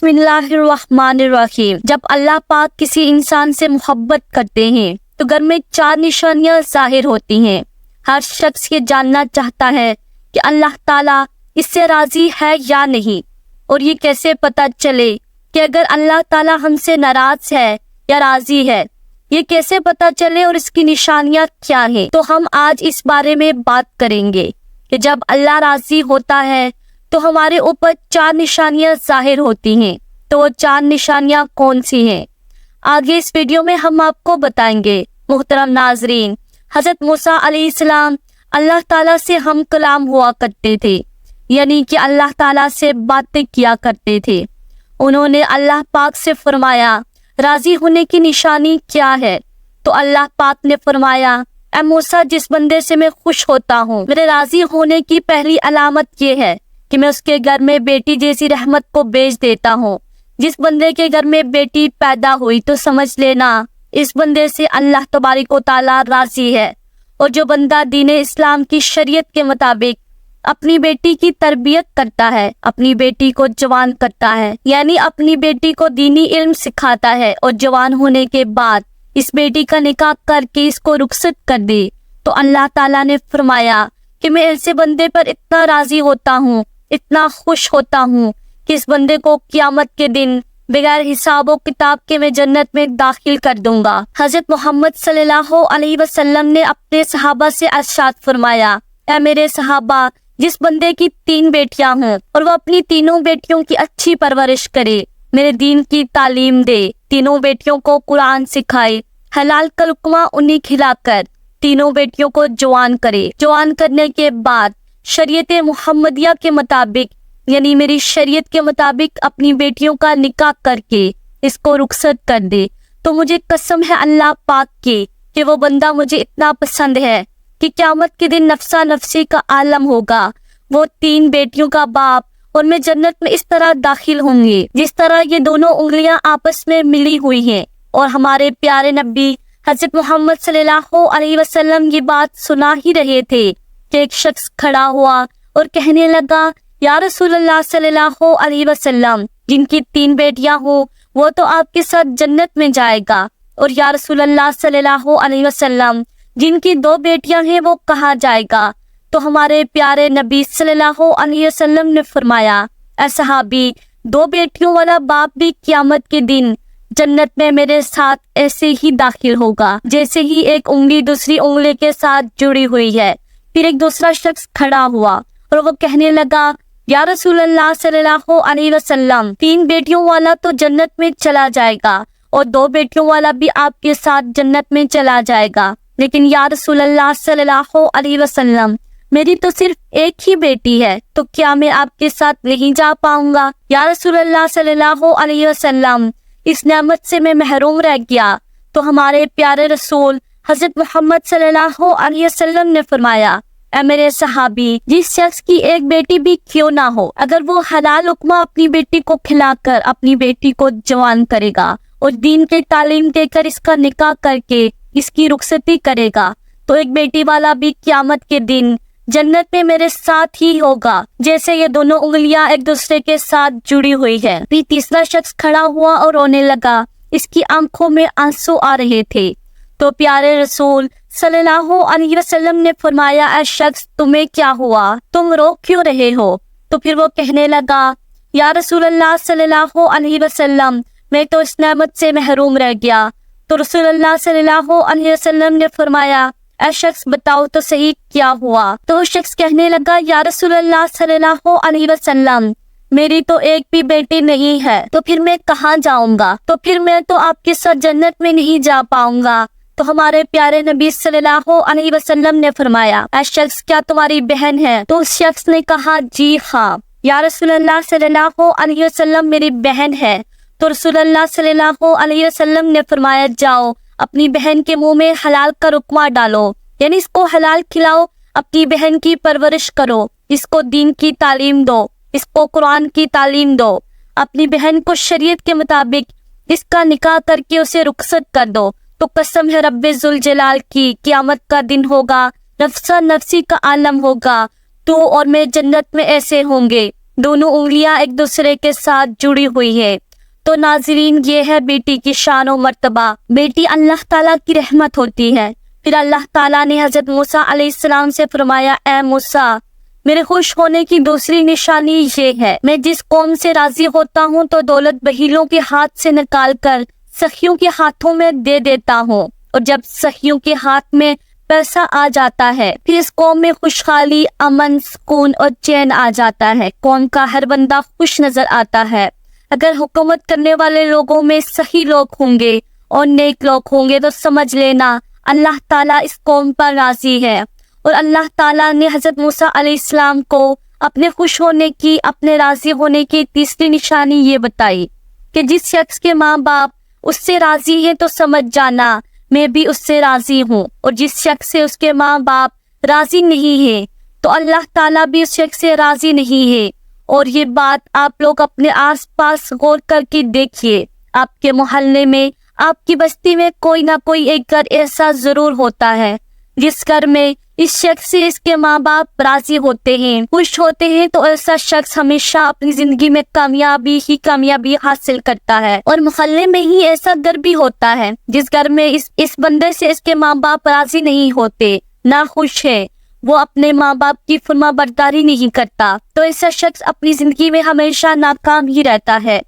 بسم اللہ الرحمن الرحیم۔ جب اللہ پاک کسی انسان سے محبت کرتے ہیں تو گھر میں 4 نشانیاں ظاہر ہوتی ہیں۔ ہر شخص یہ جاننا چاہتا ہے کہ اللہ تعالیٰ اس سے راضی ہے یا نہیں، اور یہ کیسے پتہ چلے کہ اگر اللہ تعالیٰ ہم سے ناراض ہے یا راضی ہے، یہ کیسے پتہ چلے اور اس کی نشانیاں کیا ہیں؟ تو ہم آج اس بارے میں بات کریں گے کہ جب اللہ راضی ہوتا ہے تو ہمارے اوپر 4 نشانیاں ظاہر ہوتی ہیں۔ تو وہ 4 نشانیاں کون سی ہیں؟ آگے اس ویڈیو میں ہم آپ کو بتائیں گے۔ محترم ناظرین، حضرت موسیٰ علیہ السلام اللہ تعالیٰ سے ہم کلام ہوا کرتے تھے، یعنی کہ اللہ تعالیٰ سے باتیں کیا کرتے تھے۔ انہوں نے اللہ پاک سے فرمایا، راضی ہونے کی نشانی کیا ہے؟ تو اللہ پاک نے فرمایا، اے موسیٰ، جس بندے سے میں خوش ہوتا ہوں، میرے راضی ہونے کی پہلی علامت یہ ہے کہ میں اس کے گھر میں بیٹی جیسی رحمت کو بھیج دیتا ہوں۔ جس بندے کے گھر میں بیٹی پیدا ہوئی تو سمجھ لینا اس بندے سے اللہ تبارک و تعالیٰ راضی ہے۔ اور جو بندہ دین اسلام کی شریعت کے مطابق اپنی بیٹی کی تربیت کرتا ہے، اپنی بیٹی کو جوان کرتا ہے، یعنی اپنی بیٹی کو دینی علم سکھاتا ہے، اور جوان ہونے کے بعد اس بیٹی کا نکاح کر کے اس کو رخصت کر دے، تو اللہ تعالیٰ نے فرمایا کہ میں ایسے بندے پر اتنا راضی ہوتا ہوں، اتنا خوش ہوتا ہوں کہ اس بندے کو قیامت کے دن بغیر حساب و کتاب کے میں جنت میں داخل کر دوں گا۔ حضرت محمد صلی اللہ علیہ وسلم نے اپنے صحابہ سے ارشاد فرمایا، اے میرے صحابہ، جس بندے کی 3 بیٹیاں ہوں اور وہ اپنی تینوں بیٹیوں کی اچھی پرورش کرے، میرے دین کی تعلیم دے، تینوں بیٹیوں کو قرآن سکھائے، حلال کا لقمہ انہیں کھلا کر تینوں بیٹیوں کو جوان کرے، جوان کرنے کے بعد شریعت محمدیہ کے مطابق، یعنی میری شریعت کے مطابق اپنی بیٹیوں کا نکاح کر کے اس کو رخصت کر دے، تو مجھے قسم ہے اللہ پاک کی کہ وہ بندہ مجھے اتنا پسند ہے کہ قیامت کے دن نفسا نفسی کا عالم ہوگا، وہ 3 بیٹیوں کا باپ، اور میں جنت میں اس طرح داخل ہوں گے جس طرح یہ دونوں انگلیاں آپس میں ملی ہوئی ہیں۔ اور ہمارے پیارے نبی حضرت محمد صلی اللہ علیہ وسلم یہ بات سنا ہی رہے تھے کہ ایک شخص کھڑا ہوا اور کہنے لگا، یا رسول اللہ صلی اللہ علیہ وسلم، جن کی 3 بیٹیاں ہوں وہ تو آپ کے ساتھ جنت میں جائے گا، اور یا رسول اللہ صلی اللہ علیہ وسلم، جن کی 2 بیٹیاں ہیں وہ کہاں جائے گا؟ تو ہمارے پیارے نبی صلی اللہ علیہ وسلم نے فرمایا، اے صحابی، 2 بیٹیوں والا باپ بھی قیامت کے دن جنت میں میرے ساتھ ایسے ہی داخل ہوگا جیسے ہی ایک انگلی دوسری انگلی کے ساتھ جڑی ہوئی ہے۔ پھر ایک دوسرا شخص کھڑا ہوا اور وہ کہنے لگا، یا رسول اللہ صلی اللہ علیہ وسلم، 3 بیٹیوں والا تو جنت میں چلا جائے گا اور 2 بیٹیوں والا بھی آپ کے ساتھ جنت میں چلا جائے گا، لیکن یا رسول اللہ صلی اللہ علیہ وسلم، میری تو صرف ایک ہی بیٹی ہے، تو کیا میں آپ کے ساتھ نہیں جا پاؤں گا؟ یا رسول اللہ صلی اللہ علیہ وسلم، اس نعمت سے میں محروم رہ گیا۔ تو ہمارے پیارے رسول حضرت محمد صلی اللہ علیہ وسلم نے فرمایا، اے میرے صحابی، جس شخص کی ایک بیٹی بھی کیوں نہ ہو، اگر وہ حلال لقمہ اپنی بیٹی کو کھلا کر اپنی بیٹی کو جوان کرے گا اور دین کے تعلیم دے کر اس کا نکاح کر کے اس کی رخصتی کرے گا، تو ایک بیٹی والا بھی قیامت کے دن جنت میں میرے ساتھ ہی ہوگا، جیسے یہ دونوں انگلیاں ایک دوسرے کے ساتھ جڑی ہوئی ہے۔ پھر تیسرا شخص کھڑا ہوا اور رونے لگا، اس کی آنکھوں میں آنسو آ رہے تھے۔ تو پیارے رسول صلی اللہ علیہ وسلم نے فرمایا، اے شخص، تمہیں کیا ہوا؟ تم رو کیوں رہے ہو؟ تو پھر وہ کہنے لگا، یا رسول اللہ صلی اللہ علیہ وسلم، میں تو اس نعمت سے محروم رہ گیا۔ تو رسول اللہ صلی اللہ علیہ وسلم نے فرمایا، اے شخص، بتاؤ تو صحیح کیا ہوا؟ تو وہ شخص کہنے لگا، یا رسول اللہ صلی اللہ علیہ وسلم، میری تو ایک بھی بیٹی نہیں ہے، تو پھر میں کہاں جاؤں گا؟ تو پھر میں تو آپ کے ساتھ جنت میں نہیں جا پاؤں گا۔ تو ہمارے پیارے نبی صلی اللہ علیہ وسلم نے فرمایا، اے شخص، کیا تمہاری بہن ہے؟ تو اس شخص نے کہا، جی ہاں یا رسول اللہ صلی اللہ علیہ وسلم، میری بہن ہے۔ تو رسول اللہ صلی اللہ علیہ وسلم نے فرمایا، جاؤ اپنی بہن کے منہ میں حلال کا رقمہ ڈالو، یعنی اس کو حلال کھلاؤ، اپنی بہن کی پرورش کرو، اس کو دین کی تعلیم دو، اس کو قرآن کی تعلیم دو، اپنی بہن کو شریعت کے مطابق اس کا نکاح کر کے اسے رخصت کر دو، تو قسم ہے رب ذوالجلال کی، قیامت کا دن ہوگا، نفسا نفسی کا عالم ہوگا، تو اور میں جنت میں ایسے ہوں گے دونوں انگلیاں ایک دوسرے کے ساتھ جڑی ہوئی ہے۔ تو ناظرین، یہ ہے بیٹی کی شان و مرتبہ۔ بیٹی اللہ تعالیٰ کی رحمت ہوتی ہے۔ پھر اللہ تعالیٰ نے حضرت موسیٰ علیہ السلام سے فرمایا، اے موسیٰ، میرے خوش ہونے کی دوسری نشانی یہ ہے، میں جس قوم سے راضی ہوتا ہوں تو دولت بہیلوں کے ہاتھ سے نکال کر سخیوں کے ہاتھوں میں دے دیتا ہوں، اور جب سخیوں کے ہاتھ میں پیسہ آ جاتا ہے پھر اس قوم میں خوشحالی، امن، سکون اور چین آ جاتا ہے۔ قوم کا ہر بندہ خوش نظر آتا ہے۔ اگر حکومت کرنے والے لوگوں میں صحیح لوگ ہوں گے اور نیک لوگ ہوں گے تو سمجھ لینا اللہ تعالیٰ اس قوم پر راضی ہے۔ اور اللہ تعالیٰ نے حضرت موسیٰ علیہ السلام کو اپنے خوش ہونے کی، اپنے راضی ہونے کی تیسری نشانی یہ بتائی کہ جس شخص کے ماں باپ اس سے راضی ہیں تو سمجھ جانا میں بھی اس سے راضی ہوں، اور جس شخص سے اس کے ماں باپ راضی نہیں ہیں تو اللہ تعالیٰ بھی اس شخص سے راضی نہیں ہے۔ اور یہ بات آپ لوگ اپنے آس پاس غور کر کے دیکھیے، آپ کے محلے میں، آپ کی بستی میں کوئی نہ کوئی ایک گھر ایسا ضرور ہوتا ہے جس گھر میں اس شخص سے اس کے ماں باپ راضی ہوتے ہیں، خوش ہوتے ہیں، تو ایسا شخص ہمیشہ اپنی زندگی میں کامیابی حاصل کرتا ہے۔ اور محلے میں ہی ایسا گھر بھی ہوتا ہے جس گھر میں اس بندے سے اس کے ماں باپ راضی نہیں ہوتے، نہ خوش ہے، وہ اپنے ماں باپ کی فرما برداری نہیں کرتا، تو ایسا شخص اپنی زندگی میں ہمیشہ ناکام ہی رہتا ہے،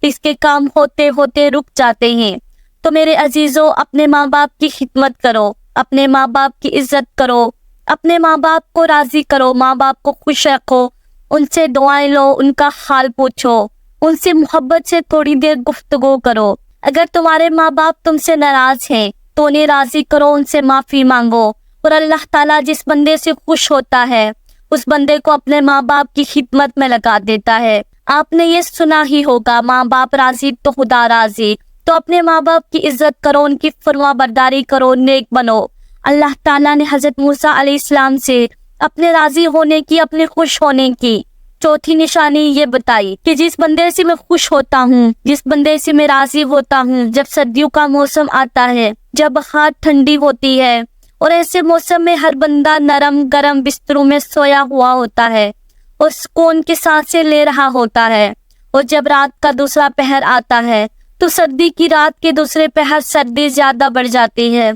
اس کے کام ہوتے ہوتے رک جاتے ہیں۔ تو میرے عزیزوں، اپنے ماں باپ کی خدمت کرو، اپنے ماں باپ کی عزت کرو، اپنے ماں باپ کو راضی کرو، ماں باپ کو خوش رکھو، ان سے دعائیں لو، ان کا حال پوچھو، ان سے محبت سے تھوڑی دیر گفتگو کرو۔ اگر تمہارے ماں باپ تم سے ناراض ہیں تو انہیں راضی کرو، ان سے معافی مانگو، اور اللہ تعالیٰ جس بندے سے خوش ہوتا ہے اس بندے کو اپنے ماں باپ کی خدمت میں لگا دیتا ہے۔ آپ نے یہ سنا ہی ہوگا، ماں باپ راضی تو خدا راضی۔ تو اپنے ماں باپ کی عزت کرو، ان کی فرما برداری کرو، نیک بنو۔ اللہ تعالیٰ نے حضرت موسیٰ علیہ السلام سے اپنے راضی ہونے کی، اپنے خوش ہونے کی چوتھی نشانی یہ بتائی کہ جس بندے سے میں خوش ہوتا ہوں، جس بندے سے میں راضی ہوتا ہوں، جب سردیوں کا موسم آتا ہے، جب بہار ٹھنڈی ہوتی ہے اور ایسے موسم میں ہر بندہ نرم گرم بستروں میں سویا ہوا ہوتا ہے اور سکون کے سانسیں لے رہا ہوتا ہے، اور جب رات کا دوسرا پہر آتا ہے تو سردی کی رات کے دوسرے پہر سردی زیادہ بڑھ جاتی ہے،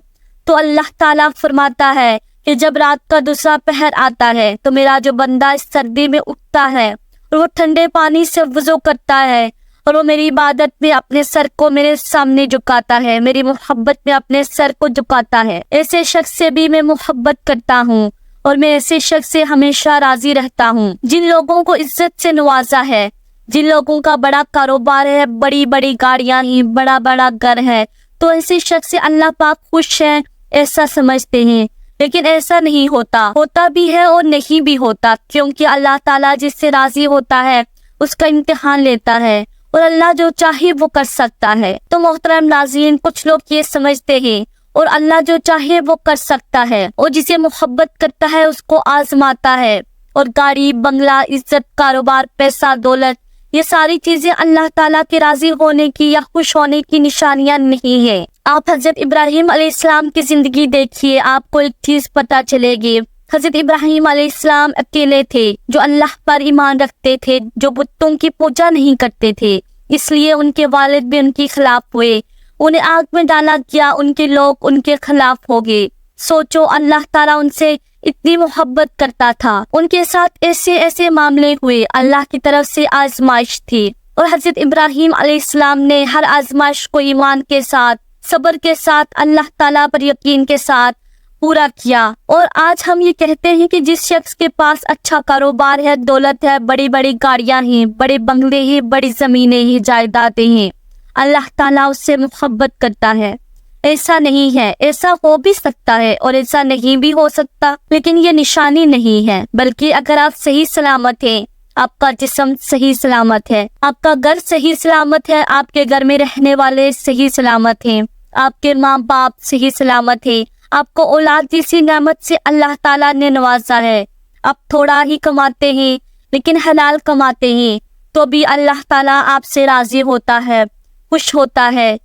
تو اللہ تعالیٰ فرماتا ہے کہ جب رات کا دوسرا پہر آتا ہے تو میرا جو بندہ اس سردی میں اٹھتا ہے اور وہ ٹھنڈے پانی سے وضو کرتا ہے اور وہ میری عبادت میں اپنے سر کو میرے سامنے جھکاتا ہے، میری محبت میں اپنے سر کو جھکاتا ہے، ایسے شخص سے بھی میں محبت کرتا ہوں اور میں ایسے شخص سے ہمیشہ راضی رہتا ہوں۔ جن لوگوں کو عزت سے نوازا ہے، جن لوگوں کا بڑا کاروبار ہے، بڑی بڑی گاڑیاں ہیں، بڑا بڑا گھر ہے، تو ایسے شخص سے اللہ پاک خوش ہے ایسا سمجھتے ہیں، لیکن ایسا نہیں ہوتا بھی ہے اور نہیں بھی ہوتا، کیونکہ اللہ تعالیٰ جس سے راضی ہوتا ہے اس کا امتحان لیتا ہے، اور اللہ جو چاہے وہ کر سکتا ہے۔ تو محترم ناظرین، کچھ لوگ یہ سمجھتے ہیں اور اللہ جو چاہے وہ کر سکتا ہے، اور جسے محبت کرتا ہے اس کو آزماتا ہے، اور گاڑی، بنگلہ، عزت، کاروبار، پیسہ، دولت، یہ ساری چیزیں اللہ تعالیٰ کے راضی ہونے کی یا خوش ہونے کی نشانیاں نہیں ہیں۔ آپ حضرت ابراہیم علیہ السلام کی زندگی دیکھیے، آپ کو ایک چیز پتہ چلے گی۔ حضرت ابراہیم علیہ السلام اکیلے تھے جو اللہ پر ایمان رکھتے تھے، جو بتوں کی پوجا نہیں کرتے تھے، اس لیے ان کے والد بھی ان کے خلاف ہوئے، انہیں آگ میں ڈالا گیا، ان کے لوگ ان کے خلاف ہو گئے۔ سوچو، اللہ تعالیٰ ان سے اتنی محبت کرتا تھا، ان کے ساتھ ایسے معاملے ہوئے، اللہ کی طرف سے آزمائش تھی، اور حضرت ابراہیم علیہ السلام نے ہر آزمائش کو ایمان کے ساتھ، صبر کے ساتھ، اللہ تعالیٰ پر یقین کے ساتھ پورا کیا۔ اور آج ہم یہ کہتے ہیں کہ جس شخص کے پاس اچھا کاروبار ہے، دولت ہے، بڑی بڑی گاڑیاں ہیں، بڑے بنگلے ہیں، بڑی زمینیں ہیں، جائیدادیں ہیں، اللہ تعالیٰ اس سے محبت کرتا ہے۔ ایسا نہیں ہے، ایسا ہو بھی سکتا ہے اور ایسا نہیں بھی ہو سکتا، لیکن یہ نشانی نہیں ہے، بلکہ اگر آپ صحیح سلامت ہیں، آپ کا جسم صحیح سلامت ہے، آپ کا گھر صحیح سلامت ہے، آپ کے گھر میں رہنے والے صحیح سلامت ہیں، آپ کے ماں باپ صحیح سلامت ہیں، آپ کو اولاد جیسی نعمت سے اللہ تعالیٰ نے نوازا ہے، آپ تھوڑا ہی کماتے ہیں لیکن حلال کماتے ہیں، تو بھی اللہ تعالیٰ آپ سے راضی ہوتا ہے، خوش ہوتا ہے۔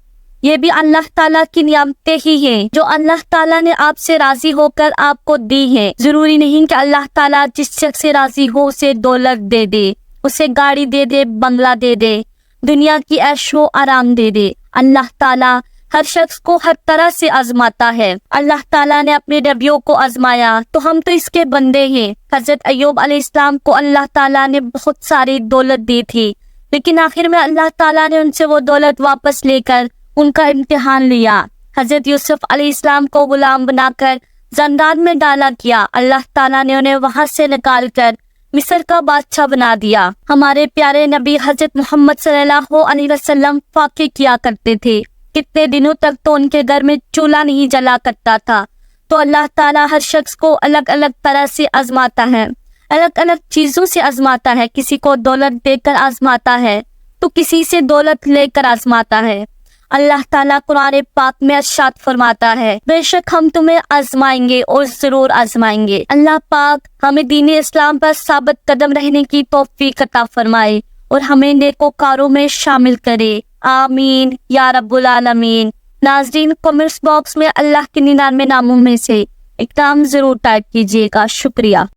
یہ بھی اللہ تعالیٰ کی نعمتیں ہی ہیں جو اللہ تعالیٰ نے آپ سے راضی ہو کر آپ کو دی ہیں۔ ضروری نہیں کہ اللہ تعالیٰ جس شخص سے راضی ہو اسے دولت دے دے، اسے گاڑی دے دے، بنگلہ دے دے، دنیا کی عیش و آرام دے دے۔ اللہ تعالیٰ ہر شخص کو ہر طرح سے آزماتا ہے۔ اللہ تعالیٰ نے اپنے نبیوں کو آزمایا تو ہم تو اس کے بندے ہیں۔ حضرت ایوب علیہ السلام کو اللہ تعالیٰ نے بہت ساری دولت دی تھی، لیکن آخر میں اللہ تعالیٰ نے ان سے وہ دولت واپس لے کر ان کا امتحان لیا۔ حضرت یوسف علیہ السلام کو غلام بنا کر زندان میں ڈالا گیا، اللہ تعالیٰ نے انہیں وہاں سے نکال کر مصر کا بادشاہ بنا دیا۔ ہمارے پیارے نبی حضرت محمد صلی اللہ علیہ وسلم فاقے کیا کرتے تھے، کتنے دنوں تک تو ان کے گھر میں چولہا نہیں جلا کرتا تھا۔ تو اللہ تعالیٰ ہر شخص کو الگ الگ طرح سے آزماتا ہے، الگ الگ چیزوں سے آزماتا ہے۔ کسی کو دولت دے کر آزماتا ہے تو کسی سے دولت لے کر آزماتا ہے۔ اللہ تعالیٰ قرآن پاک میں ارشاد فرماتا ہے، بے شک ہم تمہیں آزمائیں گے اور ضرور آزمائیں گے۔ اللہ پاک ہمیں دین اسلام پر ثابت قدم رہنے کی توفیق عطا فرمائے اور ہمیں نیکوکاروں میں شامل کرے، آمین یا رب العالمین۔ ناظرین، کمنٹس باکس میں اللہ کے 99 ناموں میں سے ایک نام ضرور ٹائپ کیجیے گا۔ شکریہ۔